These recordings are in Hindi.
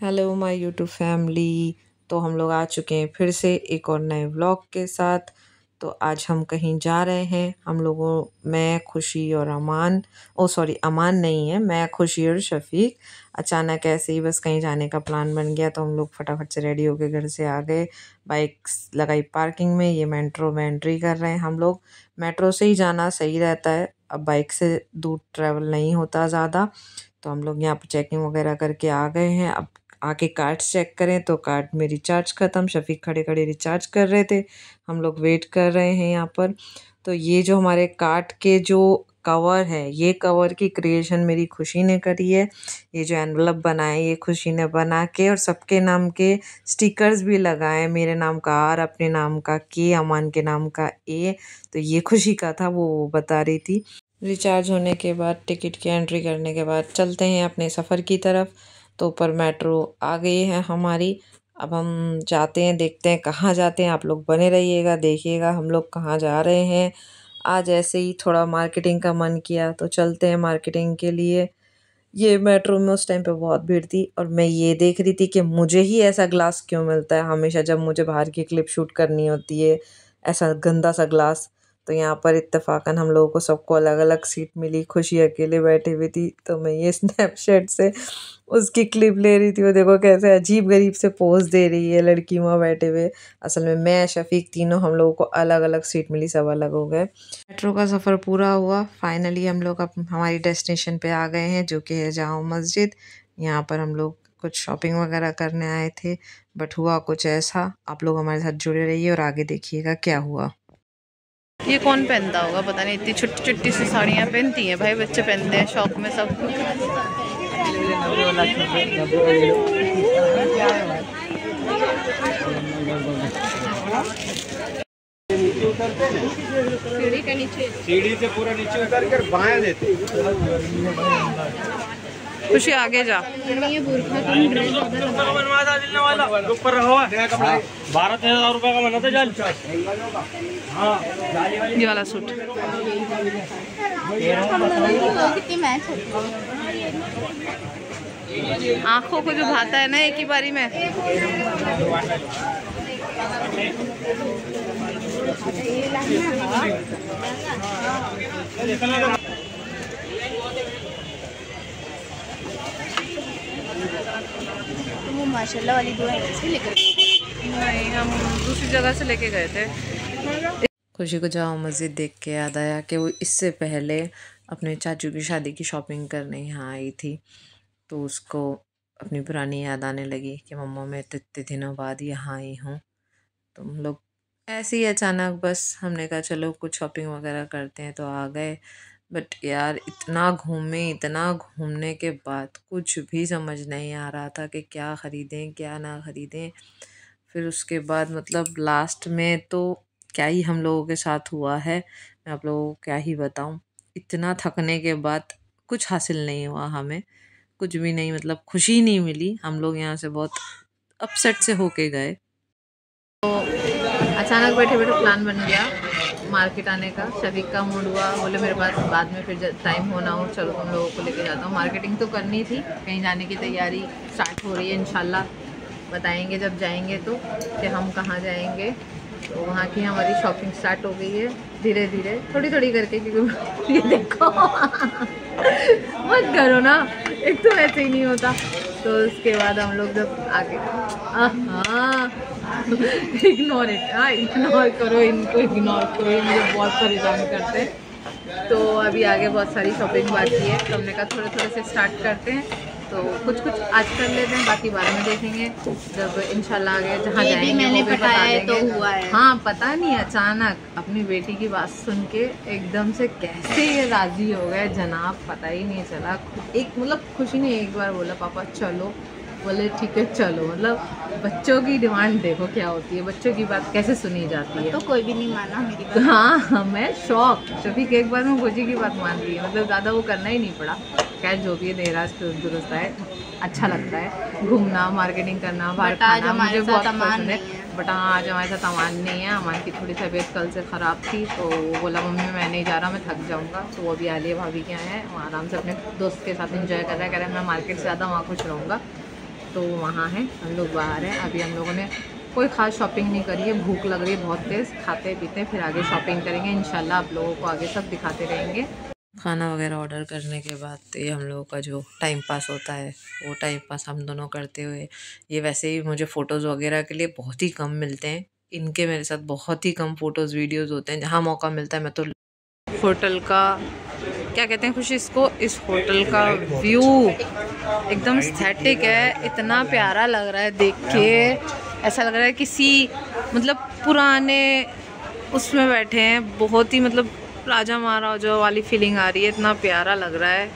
Hello my YouTube family. तो हम लोग आ चुके हैं फिर से एक और नए व्लॉग के साथ। तो आज हम कहीं जा रहे हैं। हम लोगों मैं खुशी और अमान, ओ सॉरी अमान नहीं है, मैं खुशी और शफीक। अचानक ऐसे ही बस कहीं जाने का प्लान बन गया तो हम लोग फटाफट से रेडी होके घर से आ गए। बाइक्स लगाई पार्किंग में। ये मेट्रो में एंट्री कर रहे हैं हम लोग। मेट्रो से ही जाना सही रहता है, अब बाइक से दूर ट्रैवल नहीं होता ज़्यादा। तो हम लोग यहाँ पर चेकिंग वगैरह करके आ गए हैं। अब आके कार्ड्स चेक करें तो कार्ड में रिचार्ज ख़त्म। शफीक खड़े खड़े रिचार्ज कर रहे थे, हम लोग वेट कर रहे हैं यहाँ पर। तो ये जो हमारे कार्ड के जो कवर है, ये कवर की क्रिएशन मेरी खुशी ने करी है। ये जो एनवलप बनाए ये खुशी ने बना के, और सबके नाम के स्टिकर्स भी लगाए। मेरे नाम का आर, अपने नाम का के, अमान के नाम का ए। तो ये खुशी का था, वो बता रही थी। रिचार्ज होने के बाद, टिकट की एंट्री करने के बाद चलते हैं अपने सफ़र की तरफ। तो ऊपर मेट्रो आ गई है हमारी। अब हम जाते हैं, देखते हैं कहाँ जाते हैं। आप लोग बने रहिएगा, देखिएगा हम लोग कहाँ जा रहे हैं। आज ऐसे ही थोड़ा मार्केटिंग का मन किया तो चलते हैं मार्केटिंग के लिए। ये मेट्रो में उस टाइम पे बहुत भीड़ थी और मैं ये देख रही थी कि मुझे ही ऐसा ग्लास क्यों मिलता है हमेशा जब मुझे बाहर की क्लिप शूट करनी होती है, ऐसा गंदा सा ग्लास। तो यहाँ पर इत्तेफाकन हम लोगों को सबको अलग अलग सीट मिली। खुशी अकेले बैठी हुई थी तो मैं ये स्नैपचैट से उसकी क्लिप ले रही थी। वो देखो कैसे अजीब गरीब से पोज दे रही है लड़की वहाँ बैठे हुए। असल में मैं शफीक तीनों हम लोगों को अलग अलग सीट मिली, सब अलग हो गए। मेट्रो का सफ़र पूरा हुआ। फाइनली हम लोग अब हमारी डेस्टिनेशन पे आ गए हैं, जो कि है जामा मस्जिद। यहाँ पर हम लोग कुछ शॉपिंग वगैरह करने आए थे, बट हुआ कुछ ऐसा। आप लोग हमारे साथ जुड़े रहिए और आगे देखिएगा क्या हुआ। ये कौन पहनता होगा पता नहीं, इतनी छोटी छोटी सी साड़ियाँ पहनती हैं भाई, बच्चे पहनते हैं शौक में सब। सीढ़ी के नीचे, सीढ़ी से पूरा नीचे उतर कर बाएं देते। खुशी आगे जा। ये बुरखा की ड्रेस ऊपर रहो। 12-13 रुपए का बना था जाल। हाँ, ये वाला सूट आँखों को जो भाता है ना एक ही बारी में। वो माशाल्लाह वाली दो है लेकर नहीं, हम दूसरी जगह से लेके गए थे। खुशी को जामा मस्जिद देख के याद आया कि वो इससे पहले अपने चाचू की शादी की शॉपिंग करने यहाँ आई थी। तो उसको अपनी पुरानी याद आने लगी कि मम्मा मैं इतने दिनों बाद यहाँ आई हूँ। तो हम लोग ऐसे ही अचानक बस हमने कहा चलो कुछ शॉपिंग वगैरह करते हैं, तो आ गए। बट यार इतना घूमे, इतना घूमने के बाद कुछ भी समझ नहीं आ रहा था कि क्या ख़रीदें क्या ना ख़रीदें। फिर उसके बाद मतलब लास्ट में तो क्या ही हम लोगों के साथ हुआ है, मैं आप लोगों को क्या ही बताऊं। इतना थकने के बाद कुछ हासिल नहीं हुआ हमें, कुछ भी नहीं, मतलब खुशी नहीं मिली। हम लोग यहाँ से बहुत अपसेट से होके गए। तो अचानक बैठे बैठे प्लान बन गया मार्केट आने का। शफीक का मूड हुआ, बोले मेरे पास बाद में फिर टाइम होना हो, चलो तुम लोगों को लेके जाता हूँ। मार्केटिंग तो करनी थी, कहीं जाने की तैयारी स्टार्ट हो रही है। इंशाल्लाह बताएंगे जब जाएंगे तो कि हम कहाँ जाएंगे। तो वहाँ की हमारी शॉपिंग स्टार्ट हो गई है धीरे धीरे, थोड़ी थोड़ी करके, क्योंकि ये देखो मत करो ना, एक तो ऐसे ही नहीं होता। तो उसके बाद हम लोग जब आगे इग्नोर इट, हाँ इग्नोर करो इनको, इग्नोर करो, ये मुझे बहुत परेशान करते हैं। तो अभी आगे बहुत सारी शॉपिंग बाकी है, तो हमने कहा थोड़े थोड़े से स्टार्ट करते हैं। तो कुछ कुछ आज कर लेते हैं, बाकी बाद में देखेंगे जब इंशाल्लाह आगे जहाँ जाएंगे। मैंने बताया है तो हुआ है। हाँ पता नहीं अचानक अपनी बेटी की बात सुन के एकदम से कैसे ये राजी हो गए जनाब, पता ही नहीं चला। एक मतलब खुशी ने एक बार बोला पापा चलो, बोले ठीक है चलो। मतलब बच्चों की डिमांड देखो क्या होती है, बच्चों की बात कैसे सुनी जाती है। तो कोई भी नहीं माना मेरी बात। हाँ मैं शौक, शफीक एक बार में खुशी की बात मान रही है, मतलब ज़्यादा वो करना ही नहीं पड़ा। खैर जो भी है देहराज दुरुस्त है, अच्छा लगता है घूमना, मार्केटिंग करना, बाहर खाना, मुझे बहुत पसंद है। बट हाँ आज हमारे साथ अमान नहीं है, अमान की थोड़ी तबीयत कल से ख़राब थी, तो वो बोला मम्मी मैं नहीं जा रहा, मैं थक जाऊँगा। तो वो अभी आलिया भाभी के यहाँ है, वहाँ आराम से अपने दोस्त के साथ एंजॉय कर रहा है, कह रहा है मैं मार्केट से ज़्यादा वहाँ खुश रहूँगा। तो वहाँ है, हम लोग बाहर हैं। अभी हम लोगों ने कोई ख़ास शॉपिंग नहीं करी है, भूख लग रही है बहुत तेज़। खाते पीते फिर आगे शॉपिंग करेंगे इंशाल्लाह, आप लोगों को आगे सब दिखाते रहेंगे। खाना वगैरह ऑर्डर करने के बाद तो ये हम लोगों का जो टाइम पास होता है वो टाइम पास हम दोनों करते हुए, ये वैसे ही मुझे फ़ोटोज़ वगैरह के लिए बहुत ही कम मिलते हैं, इनके मेरे साथ बहुत ही कम फ़ोटोज़ वीडियोज़ होते हैं। जहाँ मौका मिलता है मैं तो होटल का क्या कहते हैं खुशी इसको, इस होटल का व्यू एकदम एस्थेटिक है, इतना प्यारा लग रहा है देख के। ऐसा लग रहा है किसी मतलब पुराने उसमें बैठे हैं, बहुत ही मतलब राजा महाराजा वाली फीलिंग आ रही है, इतना प्यारा लग रहा है।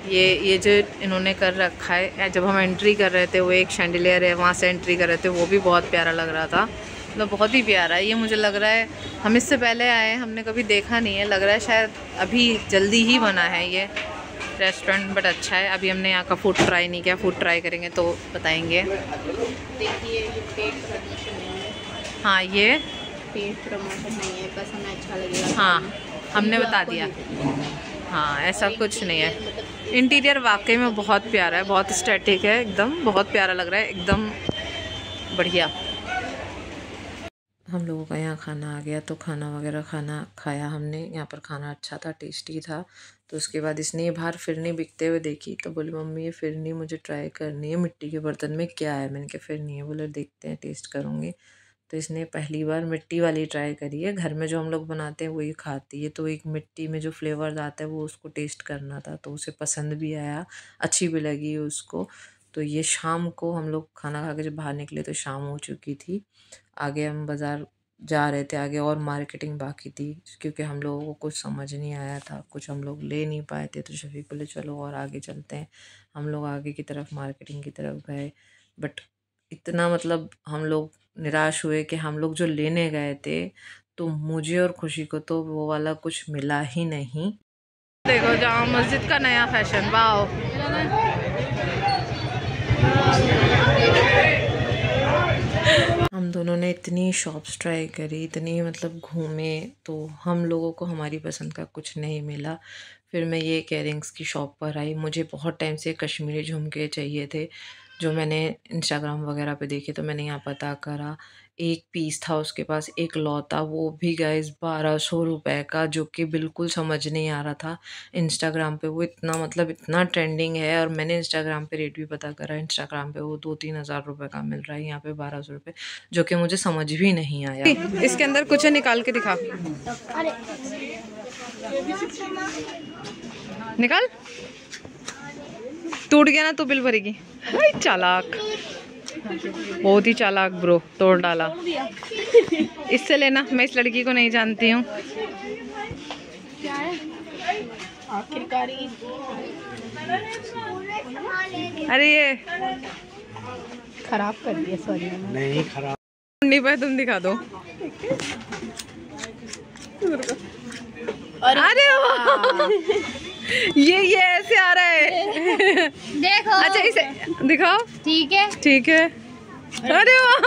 ये जो इन्होंने कर रखा है, जब हम एंट्री कर रहे थे वो एक शैंडिलियर है, वहाँ से एंट्री कर रहे थे, वो भी बहुत प्यारा लग रहा था। मतलब बहुत ही प्यारा है ये। मुझे लग रहा है हम इससे पहले आए हैं, हमने कभी देखा नहीं है, लग रहा है शायद अभी जल्दी ही बना है ये रेस्टोरेंट, बट अच्छा है। अभी हमने यहाँ का फूड ट्राई नहीं किया, फूड ट्राई करेंगे तो बताएंगे। देखिए ये पेड प्रमोशन नहीं है, हाँ ये पेड प्रमोशन नहीं है, बस हमें अच्छा लगेगा। हाँ हमने बता दिया, हाँ ऐसा कुछ नहीं है। इंटीरियर वाकई में बहुत प्यारा है, बहुत स्टैटिक है एकदम, बहुत प्यारा लग रहा है एकदम बढ़िया। हम लोगों का यहाँ खाना आ गया, तो खाना वगैरह खाया हमने। यहाँ पर खाना अच्छा था, टेस्टी था। तो उसके बाद इसने ये बाहर फिरनी बिकते हुए देखी, तो बोली मम्मी ये फिरनी मुझे ट्राई करनी है, मिट्टी के बर्तन में क्या है। मैंने कहा फिरनी है। बोले देखते हैं, टेस्ट करूँगी। तो इसने पहली बार मिट्टी वाली ट्राई करी है। घर में जो हम लोग बनाते हैं वही खाती है, तो एक मिट्टी में जो फ्लेवर्स आता है वो उसको टेस्ट करना था, तो उसे पसंद भी आया, अच्छी भी लगी उसको। तो ये शाम को हम लोग खाना खा के जब बाहर निकले तो शाम हो चुकी थी। आगे हम बाज़ार जा रहे थे, आगे और मार्केटिंग बाकी थी, क्योंकि हम लोगों को कुछ समझ नहीं आया था, कुछ हम लोग ले नहीं पाए थे। तो शफीक बोले चलो और आगे चलते हैं। हम लोग आगे की तरफ मार्केटिंग की तरफ गए, बट इतना मतलब हम लोग निराश हुए कि हम लोग जो लेने गए थे तो मुझे और खुशी को तो वो वाला कुछ मिला ही नहीं। देखो जामा मस्जिद का नया फैशन, वाओ। हम दोनों ने इतनी शॉप्स ट्राई करी, इतनी मतलब घूमे, तो हम लोगों को हमारी पसंद का कुछ नहीं मिला। फिर मैं ये इयररिंग्स की शॉप पर आई। मुझे बहुत टाइम से कश्मीरी झुमके चाहिए थे, जो मैंने इंस्टाग्राम वगैरह पे देखे, तो मैंने यहाँ पता करा। एक पीस था उसके पास एक लौता, वो भी गाइस 1200 रुपए का, जो कि बिल्कुल समझ नहीं आ रहा था। इंस्टाग्राम पे वो इतना मतलब इतना ट्रेंडिंग है, और मैंने इंस्टाग्राम पे रेट भी पता करा, इंस्टाग्राम पे वो 2-3 हज़ार रुपये का मिल रहा है, यहाँ पे 1200 रुपये, जो कि मुझे समझ भी नहीं आया। इसके अंदर कुछ है, निकाल के दिखा, निकाल। टूट गया ना तो बिल भरेगी। भाई चालाक, बहुत ही चालाक ब्रो, तोड़ डाला। इससे लेना, मैं इस लड़की को नहीं जानती हूँ। आखिरकार अरे ये खराब कर दिया, सॉरी। नहीं खराब नहीं पे तुम दिखा दो। अरे वाह, ये ऐसे आ रहा है। देखो, अच्छा इसे दिखाओ। ठीक है, ठीक है। अरे वाह,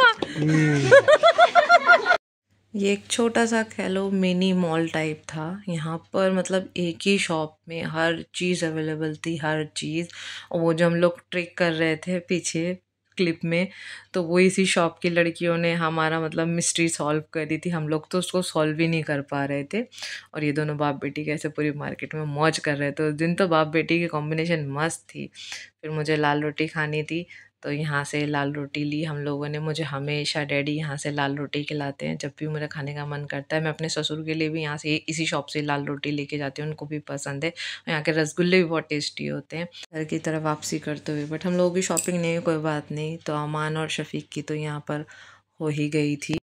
ये एक छोटा सा कह लो मिनी मॉल टाइप था। यहाँ पर मतलब एक ही शॉप में हर चीज़ अवेलेबल थी, हर चीज़। और वो जो हम लोग ट्रिक कर रहे थे पीछे क्लिप में, तो वो इसी शॉप की लड़कियों ने हमारा मतलब मिस्ट्री सॉल्व करी थी। हम लोग तो उसको सॉल्व भी नहीं कर पा रहे थे, और ये दोनों बाप बेटी कैसे पूरी मार्केट में मौज कर रहे थे। उस दिन तो बाप बेटी की कॉम्बिनेशन मस्त थी। फिर मुझे लाल रोटी खानी थी, तो यहाँ से लाल रोटी ली हम लोगों ने। मुझे हमेशा डैडी यहाँ से लाल रोटी खिलाते हैं, जब भी मुझे खाने का मन करता है। मैं अपने ससुर के लिए भी यहाँ से इसी शॉप से लाल रोटी लेके जाती हूँ, उनको भी पसंद है। यहाँ के रसगुल्ले भी बहुत टेस्टी होते हैं। घर की तरफ वापसी करते हुए, बट हम लोगों की शॉपिंग नहीं हुई, कोई बात नहीं। तो अमान और शफीक की तो यहाँ पर हो ही गई थी।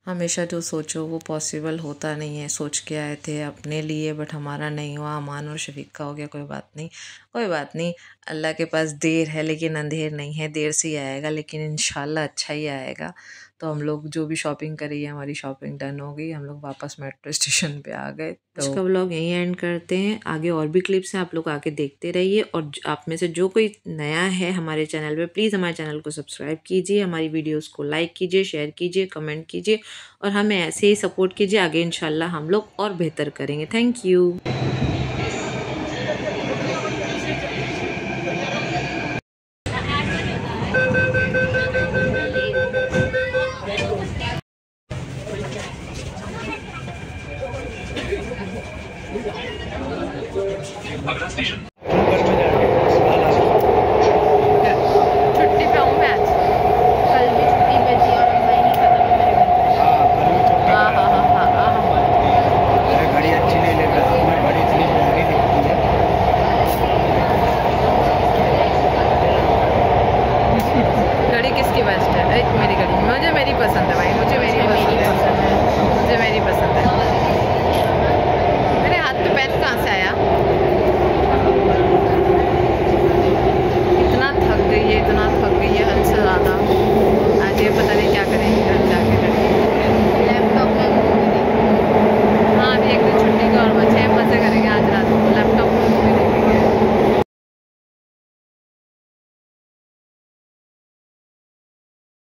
हमेशा जो सोचो वो पॉसिबल होता नहीं है। सोच के आए थे अपने लिए, बट हमारा नहीं हुआ। अमान और शफीक का हो गया, कोई बात नहीं, कोई बात नहीं। अल्लाह के पास देर है लेकिन अंधेर नहीं है। देर से ही आएगा लेकिन इंशाल्लाह अच्छा ही आएगा। तो हम लोग जो भी शॉपिंग करी है, हमारी शॉपिंग डन हो गई, हम लोग वापस मेट्रो स्टेशन पे आ गए। तो आज का व्लॉग यहीं एंड करते हैं, आगे और भी क्लिप्स हैं, आप लोग आके देखते रहिए। और आप में से जो कोई नया है हमारे चैनल पे, प्लीज़ हमारे चैनल को सब्सक्राइब कीजिए, हमारी वीडियोस को लाइक कीजिए, शेयर कीजिए, कमेंट कीजिए और हमें ऐसे ही सपोर्ट कीजिए। आगे इंशाल्लाह हम लोग और बेहतर करेंगे। Thank you.